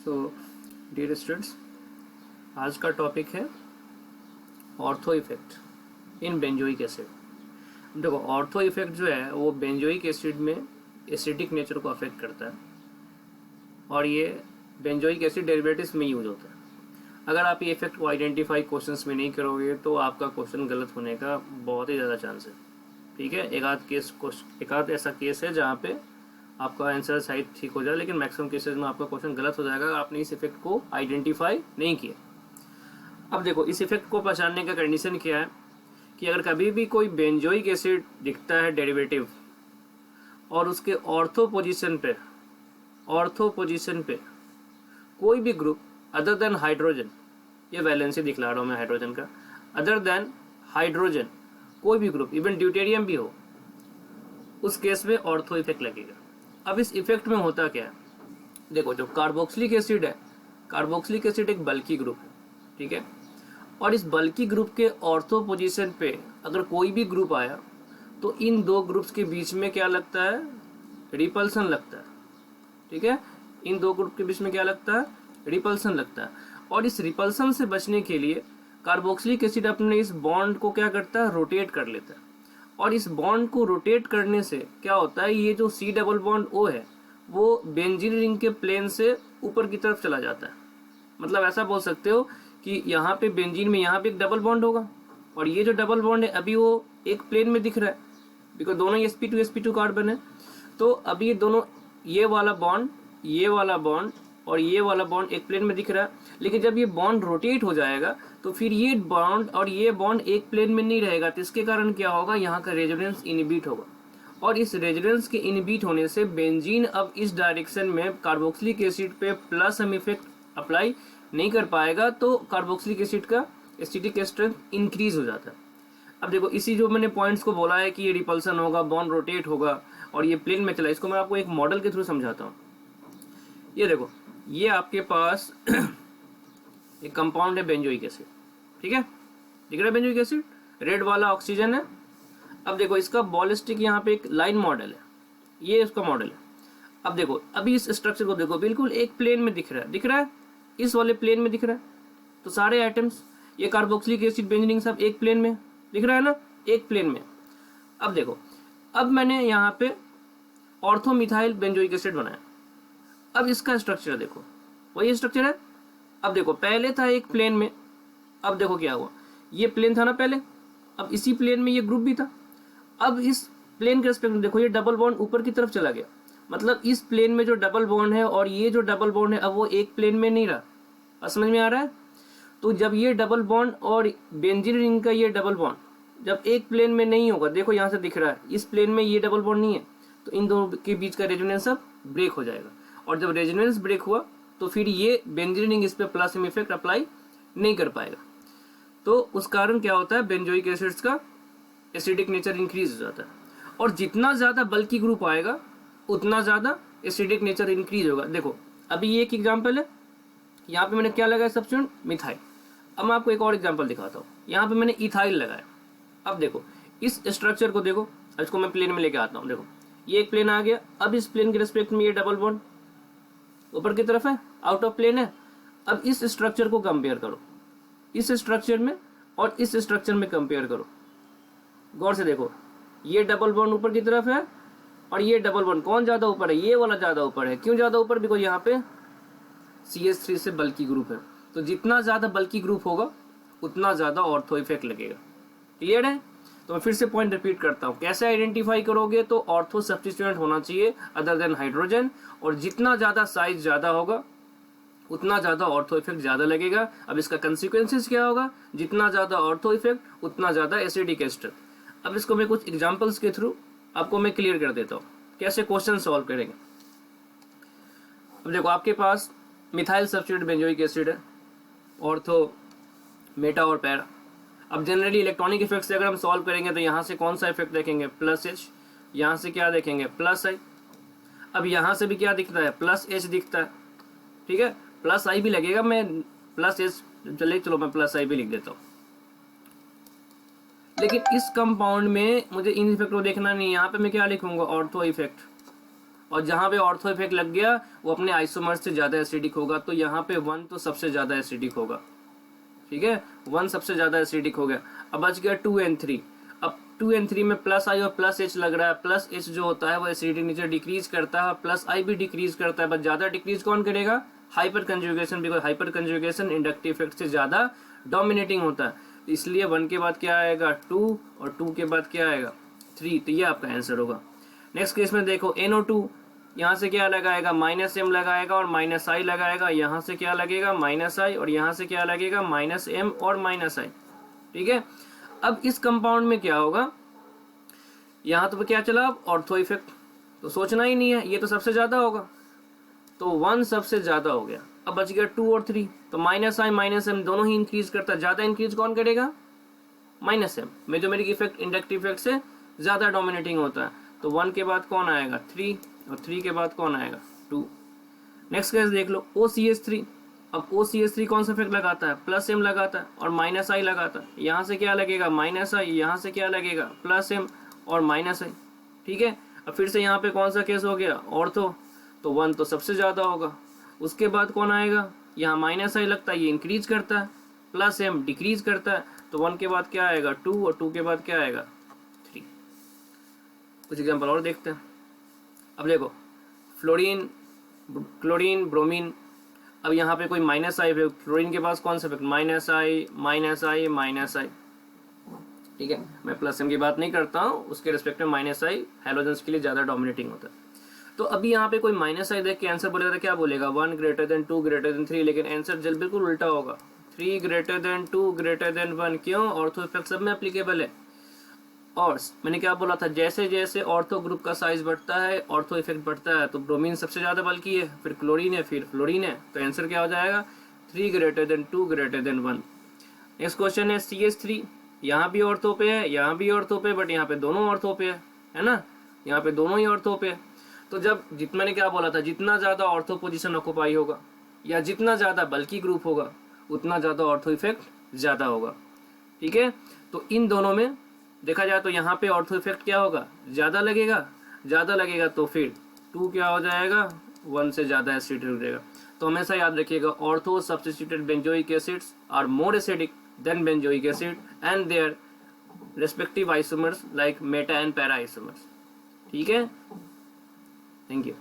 So dear students, आज का topic है ortho effect in benzoic acid. देखो, ऑर्थो इफेक्ट जो है वो बेंजोइक एसिड में एसिडिक नेचर को अफेक्ट करता है और ये बेंजोइक एसिड डेरिवेटिव्स में यूज होता है। अगर आप ये इफेक्ट को आइडेंटिफाई क्वेश्चंस में नहीं करोगे तो आपका क्वेश्चन गलत होने का बहुत ही ज़्यादा चांस है। ठीक है, एक आध ऐसा केस है जहाँ पे आपका आंसर शायद ठीक हो जाए, लेकिन मैक्सिमम केसेस में आपका क्वेश्चन गलत हो जाएगा अगर आपने इस इफेक्ट को आइडेंटिफाई नहीं किया। अब देखो, इस इफेक्ट को पहचानने का कंडीशन क्या है कि अगर कभी भी कोई बेंजोइक एसिड दिखता है डेरिवेटिव और उसके ऑर्थो पोजीशन पे कोई भी ग्रुप अदर देन हाइड्रोजन, ये वैलेंसी दिखला रहा हूँ मैं हाइड्रोजन का, अदर देन हाइड्रोजन कोई भी ग्रुप, इवन ड्यूटेरियम भी हो, उस केस में ऑर्थो इफेक्ट लगेगा। अब इस इफेक्ट में होता क्या है, देखो जो कार्बोक्सिलिक एसिड है, कार्बोक्सिलिक एसिड एक बल्की ग्रुप है, ठीक है, और इस बल्की ग्रुप के ऑर्थो पोजीशन पे अगर कोई भी ग्रुप आया तो इन दो ग्रुप्स के बीच में क्या लगता है, रिपल्सन लगता है। ठीक है, इन दो ग्रुप के बीच में क्या लगता है, रिपल्सन लगता है। और इस रिपल्सन से बचने के लिए कार्बोक्सिलिक एसिड अपने इस बॉन्ड को क्या करता है, रोटेट कर लेता है। और इस बॉन्ड को रोटेट करने से क्या होता है, ये जो सी डबल बॉन्ड ओ है वो बेंजीन रिंग के प्लेन से ऊपर की तरफ चला जाता है। मतलब ऐसा बोल सकते हो कि यहाँ पे बेंजीन में यहाँ पे एक डबल बॉन्ड होगा और ये जो डबल बॉन्ड है अभी वो एक प्लेन में दिख रहा है, बिकॉज दोनों ही sp2 कार्बन है। तो अभी ये दोनों, ये वाला बॉन्ड और ये वाला बॉन्ड एक प्लेन में दिख रहा है, लेकिन जब ये बॉन्ड रोटेट हो जाएगा तो फिर ये बॉन्ड और ये बॉन्ड एक प्लेन में नहीं रहेगा। तो इसके कारण क्या होगा, यहाँ का रेजोनेंस इनहिबिट होगा और इस रेजोनेंस के इनहिबिट होने से बेंजीन अब इस डायरेक्शन में कार्बोक्सिलिक एसिड पे प्लस हम इफेक्ट अप्लाई नहीं कर पाएगा, तो कार्बोक्सिलिक एसिड का एसिडिक स्ट्रेंथ इंक्रीज हो जाता है। अब देखो, इसी जो मैंने पॉइंट्स को बोला है कि ये रिपल्सन होगा, बॉन्ड रोटेट होगा और ये प्लेन में चला, इसको मैं आपको एक मॉडल के थ्रू समझाता हूँ। ये देखो, ये आपके पास एक कंपाउंड है बेंजोइक एसिड, ठीक है, दिख रहा है बेंजोइक एसिड, रेड वाला ऑक्सीजन है। अब देखो, इसका बॉलिस्टिक यहाँ पे एक लाइन मॉडल है, ये उसका मॉडल है। अब देखो, अभी इस स्ट्रक्चर को देखो, बिल्कुल एक प्लेन में दिख रहा है, इस वाले प्लेन में दिख रहा है। तो सारे आइटम्स, ये कार्बोक्सिलिक एसिड, बेंजीन सब एक प्लेन में दिख रहा है ना, एक प्लेन में। अब देखो, अब मैंने यहाँ पे ऑर्थोमिथाइल बेंजोइक एसिड बनाया। अब इसका स्ट्रक्चर देखो, वही स्ट्रक्चर है। अब देखो, पहले था एक प्लेन में, अब देखो क्या हुआ, ये प्लेन था ना पहले, अब इसी प्लेन में ये ग्रुप भी था। अब इस प्लेन के रिस्पेक्ट में देखो, ये डबल बॉन्ड ऊपर की तरफ चला गया, मतलब इस प्लेन में जो डबल बॉन्ड है और ये जो डबल बॉन्ड है अब वो एक प्लेन में नहीं रहा। अब समझ में आ रहा है? तो जब ये डबल बॉन्ड और बेंजीन रिंग का ये डबल बॉन्ड जब एक प्लेन में नहीं होगा, देखो यहाँ से दिख रहा है, इस प्लेन में ये डबल बॉन्ड नहीं है, तो इन दोनों के बीच का रेजोनेंस अब ब्रेक हो जाएगा। और जब रेजोनेंस ब्रेक हुआ तो फिर ये बेंजीन रिंग इस पर प्लस इफेक्ट अप्लाई नहीं कर पाएगा। तो उस कारण क्या होता है, बेंजोइक एसिड्स का एसिडिक नेचर इंक्रीज हो जाता है। और जितना ज़्यादा बल्की ग्रुप आएगा उतना ज़्यादा एसिडिक नेचर इंक्रीज होगा। देखो, अभी ये एक एग्जाम्पल है, यहाँ पे मैंने क्या लगाया, सब्स्टिट्यूएंट मिथाइल। अब मैं आपको एक और एग्जाम्पल दिखाता हूँ, यहाँ पे मैंने इथाइल लगाया। अब देखो, इस स्ट्रक्चर को देखो, इसको मैं प्लेन में लेके आता हूँ। देखो, ये एक प्लेन आ गया, अब इस प्लेन के रिस्पेक्ट में ये डबल बॉन्ड ऊपर की तरफ है, आउट ऑफ प्लेन है। अब इस स्ट्रक्चर को कंपेयर करो, इस स्ट्रक्चर में और इस स्ट्रक्चर में कंपेयर करो, गौर से देखो, ये डबल बॉन्ड ऊपर की तरफ है और ये डबल बॉन्ड कौन ज़्यादा ऊपर है, ये वाला ज़्यादा ऊपर है। क्यों ज़्यादा ऊपर, बिकॉज यहाँ पे CH3 से बल्की ग्रुप है। तो जितना ज़्यादा बल्की ग्रुप होगा उतना ज़्यादा ऑर्थो इफेक्ट लगेगा। क्लियर है? तो मैं फिर से पॉइंट रिपीट करता हूँ, कैसे आइडेंटिफाई करोगे, तो ऑर्थो सब्स्टिट्यूएंट होना चाहिए अदर देन हाइड्रोजन, और जितना ज़्यादा साइज ज़्यादा होगा उतना ज़्यादा ऑर्थो इफेक्ट ज़्यादा लगेगा। अब इसका कंसिक्वेंसेस क्या होगा, जितना ज़्यादा ऑर्थो इफेक्ट उतना ज़्यादा एसिडिक स्ट्रेंथ। अब इसको मैं कुछ एग्जाम्पल्स के थ्रू आपको मैं क्लियर कर देता हूँ कैसे क्वेश्चन सॉल्व करेंगे। अब देखो, आपके पास मिथाइल सब्स्टिट्यूएंट बेंजोइक एसिड है, ऑर्थो, मेटा और पैरा। अब जनरली इलेक्ट्रॉनिक इफेक्ट से अगर हम सॉल्व करेंगे तो यहाँ से कौन सा इफेक्ट देखेंगे, प्लस H, यहाँ से क्या देखेंगे, प्लस I। अब यहाँ से भी क्या दिखता है, प्लस H दिखता है, ठीक है, प्लस I भी लगेगा, मैं प्लस H चलो मैं प्लस I भी लिख देता हूँ। लेकिन इस कंपाउंड में मुझे इन इफेक्ट को देखना नहीं है, यहाँ पे मैं क्या लिखूंगा, ऑर्थो इफेक्ट। और जहाँ पे ऑर्थो इफेक्ट लग गया वो अपने आइसोमर से ज़्यादा एसिडिक होगा, तो यहाँ पे 1 तो सबसे ज़्यादा एसिडिक होगा, ठीक है, 1 सबसे ज़्यादा एसिडिक हो गया। अब बच गया 2 and 3। अब 2 and 3 में प्लस आई और प्लस एच लग रहा है, प्लस एच जो होता है वो एसिडिटी नेचर डिक्रीज करता है, प्लस आई भी डिक्रीज करता है, बस ज़्यादा डिक्रीज कौन करेगा, hyper conjugation, because hyper conjugation inductive effect से ज़्यादा डोमिनेटिंग होता है, इसलिए 1 के बाद क्या आएगा 2 और 2 के बाद क्या आएगा 3, तो ये आपका आंसर होगा। नेक्स्ट केस में देखो NO2, यहाँ से क्या लगाएगा -m लगाएगा और -i लगाएगा, यहाँ से क्या लगेगा -i और यहाँ से क्या लगेगा -m और -i, ठीक है। अब इस कंपाउंड में क्या होगा, यहाँ तो क्या चला अब ऑर्थो इफेक्ट, तो सोचना ही नहीं है, ये तो सबसे ज़्यादा होगा, तो 1 सबसे ज़्यादा हो गया। अब बच गया 2 और 3, तो -i -m दोनों ही इंक्रीज करता है, ज़्यादा इंक्रीज कौन करेगा -m, mesomeric effect inductive effect से ज़्यादा डोमिनेटिंग होता है, तो 1 के बाद कौन आएगा 3 और 3 के बाद कौन आएगा 2। नेक्स्ट केस देख लो OCH3। अब OCH3 कौन सा इफेक्ट लगाता है, +m लगाता है और -i लगाता है, यहाँ से क्या लगेगा -i, यहाँ से क्या लगेगा +m और -i, ठीक है। अब फिर से यहाँ पे कौन सा केस हो गया ऑर्थो, तो 1 तो सबसे ज़्यादा होगा, उसके बाद कौन आएगा, यहाँ -i लगता है, ये इंक्रीज करता है, +m डिक्रीज करता है, तो 1 के बाद क्या आएगा 2 और 2 के बाद क्या आएगा 3। कुछ एग्जाम्पल और देखते हैं। अब देखो फ्लोरीन, क्लोरीन, ब्रोमीन, अब यहाँ पे कोई -i, फ्लोरीन के पास कौन सा इफेक्ट -i, ठीक है, मैं +m की बात नहीं करता हूँ, उसके रिस्पेक्ट में -i हैलोजेंस के लिए ज़्यादा डोमिनेटिंग होता है। तो अभी यहाँ पे कोई -i देख के आंसर बोलेगा तो क्या बोलेगा 1 > 2 > 3, लेकिन आंसर जल बिल्कुल उल्टा होगा, 3 > 2 > 1, क्यों, ऑर्थो इफेक्ट सब में एप्लीकेबल है। और मैंने क्या बोला था, जैसे जैसे ऑर्थो ग्रुप का साइज बढ़ता है ऑर्थो इफेक्ट बढ़ता है, तो ब्रोमीन सबसे ज़्यादा बल्कि है, फिर क्लोरीन है, फिर फ्लोरीन है, तो आंसर क्या हो जाएगा 3 > 2 > 1। नेक्स्ट क्वेश्चन है CH3, यहाँ भी ऑर्थो पे है, यहाँ भी ऑर्थो पे, बट यहाँ पे दोनों ऑर्थो पे है ना, यहाँ पे दोनों ही ऑर्थो पे। तो जब मैंने क्या बोला था, जितना ज़्यादा ऑर्थो पोजीशन ऑक्युपाई होगा या जितना ज़्यादा बल्कि ग्रुप होगा उतना ज़्यादा ऑर्थो इफेक्ट ज़्यादा होगा, ठीक है। तो इन दोनों में देखा जाए तो यहाँ पे ऑर्थो इफेक्ट क्या होगा, ज़्यादा लगेगा, तो फिर 2 क्या हो जाएगा 1 से ज़्यादा एसिडिक हो जाएगा। तो हमेशा याद रखिएगा ortho substituted benzoic acids are more acidic than benzoic acid and their respective isomers like meta and para isomers, ठीक है। Thank you.